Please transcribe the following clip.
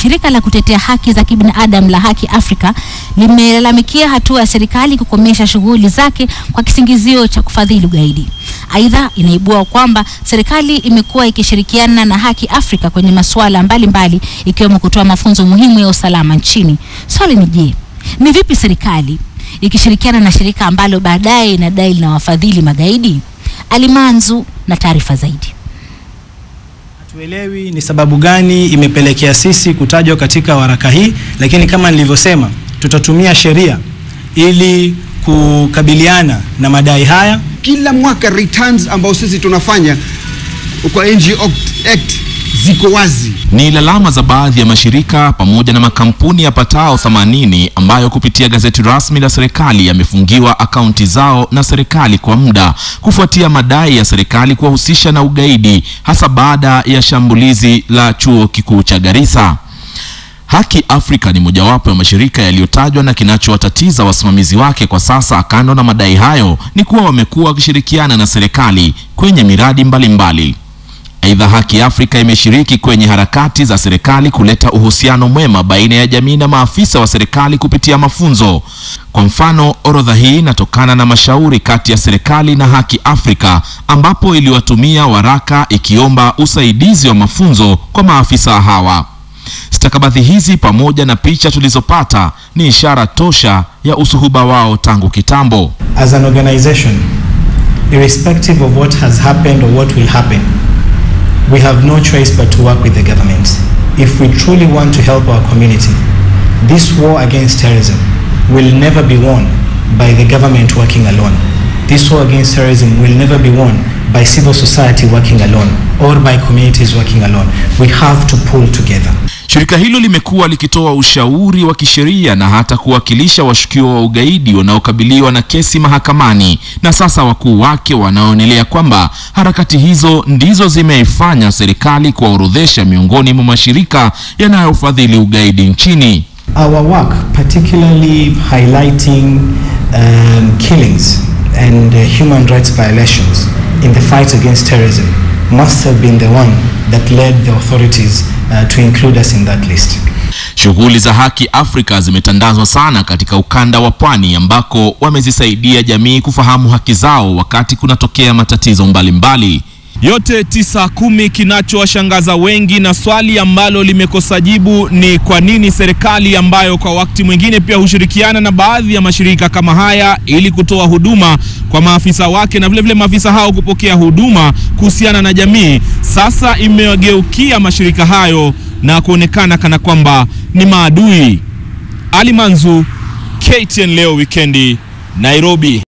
shirika la kutetea haki za kibinadamu la Haki Afrika limelalamikia hatua ya serikali kukomesha shughuli zake kwa kisingizio cha kufadhili ugaidi. Aidha, inaibua kwamba serikali imekuwa ikishirikiana na Haki Afrika kwenye masuala mbalimbali ikiwemo kutoa mafunzo muhimu ya usalama nchini. Swali ni je, ni vipi serikali ikishirikiana na shirika ambalo baadaye inadai linawafadhili magaidi? Ali Manzu na taarifa zaidi. Hatuelewi ni sababu gani imepelekea sisi kutajwa katika waraka hii, lakini kama nilivyosema, tutatumia sheria ili kukabiliana na madai haya. Kila mwaka returns ambao sisi tunafanya kwa NGO Act ziko wazi. Ni lalama za baadhi ya mashirika pamoja na makampuni yapatao 80 ambayo kupitia gazeti rasmi la serikali yamefungiwa akaunti zao na serikali kwa muda kufuatia madai ya serikali kuwahusisha na ugaidi, hasa baada ya shambulizi la chuo kikuu cha Garissa. Haki Afrika ni mojawapo ya mashirika yaliyotajwa, na kinachowatatiza wasimamizi wake kwa sasa, kando na madai hayo, ni kuwa wamekuwa wakishirikiana na serikali kwenye miradi mbalimbali. Aidha, Haki Afrika imeshiriki kwenye harakati za serikali kuleta uhusiano mwema baina ya jamii na maafisa wa serikali kupitia mafunzo. Kwa mfano, orodha hii inatokana na mashauri kati ya serikali na Haki Afrika, ambapo iliwatumia waraka ikiomba usaidizi wa mafunzo kwa maafisa hawa. Stakabadhi hizi pamoja na picha tulizopata ni ishara tosha ya usuhuba wao tangu kitambo. As an organization, irrespective of what has happened or what will happen, we have no choice but to work with the government. If we truly want to help our community, this war against terrorism will never be won by the government working alone. This war against terrorism will never be won by civil society working alone or by communities working alone. We have to pull together. Shirika hilo limekuwa likitoa ushauri wa kisheria na hata kuwakilisha washukiwa wa ugaidi wanaokabiliwa na kesi mahakamani, na sasa wakuu wake wanaonelea kwamba harakati hizo ndizo zimeifanya serikali kuorodhesha miongoni mwa mashirika yanayofadhili ugaidi nchini. Our work, particularly highlighting killings and human rights violations in the fight against terrorism, must have been the one that led the authorities to include us in that list. Shughuli za Haki Afrika zimetandazwa sana katika ukanda wa pwani, ambako wamezisaidia jamii kufahamu haki zao wakati kunatokea matatizo mbalimbali. Yote 9-10 kinachowashangaza wengi, na swali ambalo limekosa jibu ni kwa nini serikali ambayo kwa wakati mwingine pia hushirikiana na baadhi ya mashirika kama haya ili kutoa huduma kwa maafisa wake na vile vile maafisa hao kupokea huduma kuhusiana na jamii, sasa imewageukia mashirika hayo na kuonekana kana kwamba ni maadui. Ali Manzu, KTN Leo Wikendi, Nairobi.